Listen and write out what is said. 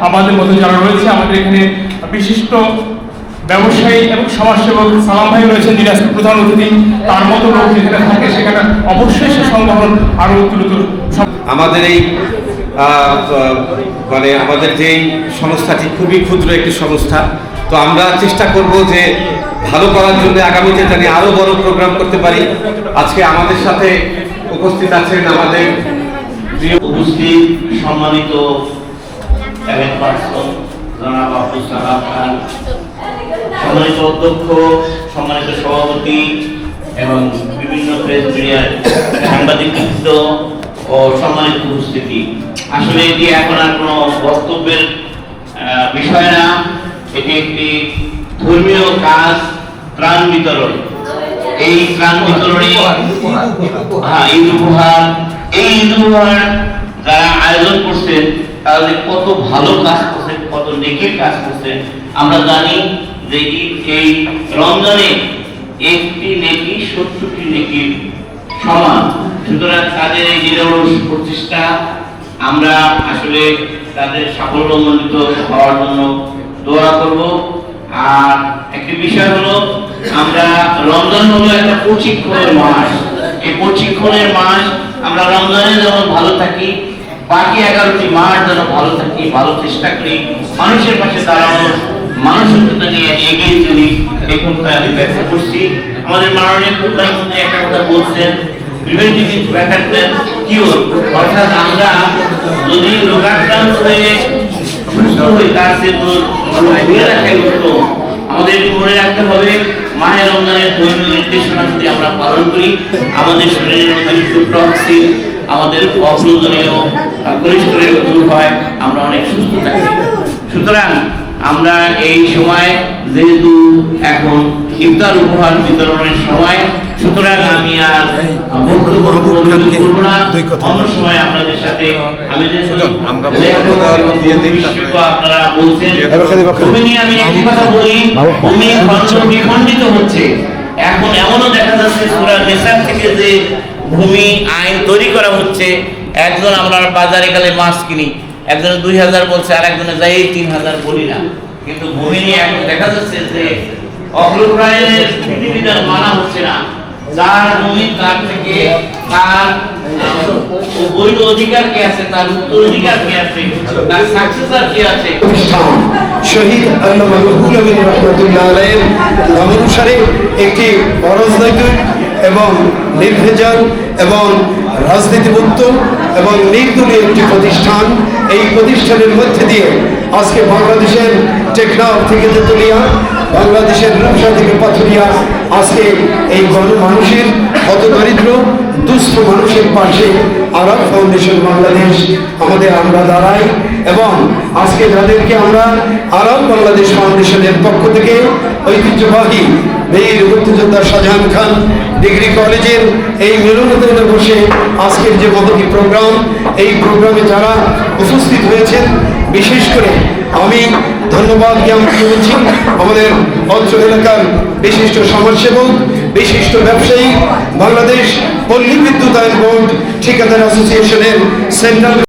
আমাদের মধ্যে যারা রয়েছে, আমাদের এখানে বিশিষ্ট ব্যবসায়ী এবং সমাজসেবক সালাম ভাই রয়েছেন, যিনি আজকে প্রধান অতিথি। তার মতো লোক যেখানে থাকে সেখানে অবশ্যই সে সংগঠন আরো দ্রুত। আমাদের এই মানে আমাদের যে সংস্থাটি খুবই ক্ষুদ্র একটি সংস্থা, তো আমরা চেষ্টা করব যে ভালো করার জন্য আগামীতে জানি আরো বড় প্রোগ্রাম করতে পারি। আজকে আমাদের সাথে উপস্থিত আছেন আমাদের প্রিয় উপস্থিত সম্মানিত জনাব আব্দুল সালাম খান, সম্মানিত অধ্যক্ষ, সম্মানিত সভাপতি এবং বিভিন্ন প্রেস মিডিয়ার সাংবাদিকবৃন্দ ও সম্মানিত উপস্থিতি। আসলে এটি এখন আর কোনো বক্তব্যের বিষয় না, এটি একটি ধর্মীয় কাজ, ত্রাণ বিতরণ। এই ত্রাণ বিতরণে ঈদ উপহার, এই ঈদ উপহার যারা আয়োজন করছেন তাহলে কত ভালো কাজ করছেন, কত নেকির কাজ করছেন। আমরা জানি যে এই রমজানে একটি নেকি 70টি নেকির সমান। সুতরাং তাদের এই নিরলস প্রচেষ্টা, আমরা আসলে তাদের সাফল্যমণ্ডিত হওয়ার জন্য দোয়া করব। আর একটি বিষয় হলো, আমরা রমজান হলো একটা প্রশিক্ষণের মাস। এই প্রশিক্ষণের মাস আমরা রমজানে যেমন ভালো থাকি, বাকি 11টি মাস যেন ভালো থাকি, ভালো চেষ্টা করি, মানুষের পাশে দাঁড়ানো, মানসিকতা নিয়ে এগিয়ে চলি। এই কথা আমি ব্যক্ত করছি। আমাদের মাননীয় প্রধানমন্ত্রী একটা কথা বলছেন, প্রিভেন্টিভ ইজ বেটার দ্যান কিউর। অর্থাৎ আমরা যদি রোগাক্রান্ত হয়ে সুস্থ হই তার চেয়ে দূরে রাখাই উত্তম। আমাদের মনে রাখতে হবে, মাহে রমজানের ধর্মীয় নির্দেশনা যদি আমরা পালন করি, আমাদের শরীরের মধ্যে টক্সিন, আমাদের অপ্রয়োজনীয় কোলেস্টেরল দূর হয়, আমরা অনেক সুস্থ থাকি। সুতরাং আমরা এই সময়, যেহেতু এখন ইফতার উপহার বিতরণের সময়, সুতরাং আমি আর বক্তব্য করব না। অন্য সময় আপনাদের সাথে আমি যে আপনারা বলছেন, আমি একটি কথা বলি, ভূমি বিখণ্ডিত হচ্ছে। এখন এমনও দেখা যাচ্ছে সূরা নিসা থেকে যে ভূমি আইন তৈরি করা হচ্ছে, একজন আমরা বাজারে গেলে মাছ কিনি, একজনে 2000 বলছে, আর একজনে যাই 3000 বলি না। কিন্তু ভূমি নিয়ে এখন দেখা যাচ্ছে যে অগ্রপ্রায়ের বিধিবিধান মানা হচ্ছে না। যার ভূমি তার থেকে তার বৈধ অধিকার কি আছে, তার উত্তরাধিকার কি আছে, তার সাকসেসর কি আছে। শহীদ আল্লামা রুহুল আমিন রাহমাতুল্লাহ আলাইহির অনুসারে একটি অরাজনৈতিক এবং নির্ভেজাল এবং রাজনীতিমুক্ত এবং নির্দলীয় একটি প্রতিষ্ঠান। এই প্রতিষ্ঠানের মধ্যে দিয়ে আজকে বাংলাদেশের টেকনাফ থেকে তেতুলিয়া, বাংলাদেশের রূপসা থেকে পাথুরিয়া, আজকে এই গণমানুষের হতদরিদ্র দুস্থ মানুষের পাশে আরাব ফাউন্ডেশন বাংলাদেশ আমরা দাঁড়াই। এবং আজকে যাদেরকে আমরা আরাব বাংলাদেশ ফাউন্ডেশনের পক্ষ থেকে ঐতিহ্যবাহী বীর মুক্তিযোদ্ধা শাহজাহান খান ডিগ্রি কলেজের এই মিলনায়তনে বসে আজকের যে মহতী প্রোগ্রাম, এই প্রোগ্রামে যারা উপস্থিত হয়েছেন, বিশেষ করে আমি ধন্যবাদ জ্ঞাপন করছি আমাদের অঞ্চল এলাকার বিশিষ্ট সমাজসেবক, বিশিষ্ট ব্যবসায়ী, বাংলাদেশ পল্লী বিদ্যুতায়ন বোর্ড ঠিকাদার অ্যাসোসিয়েশনের সেন্ট্রাল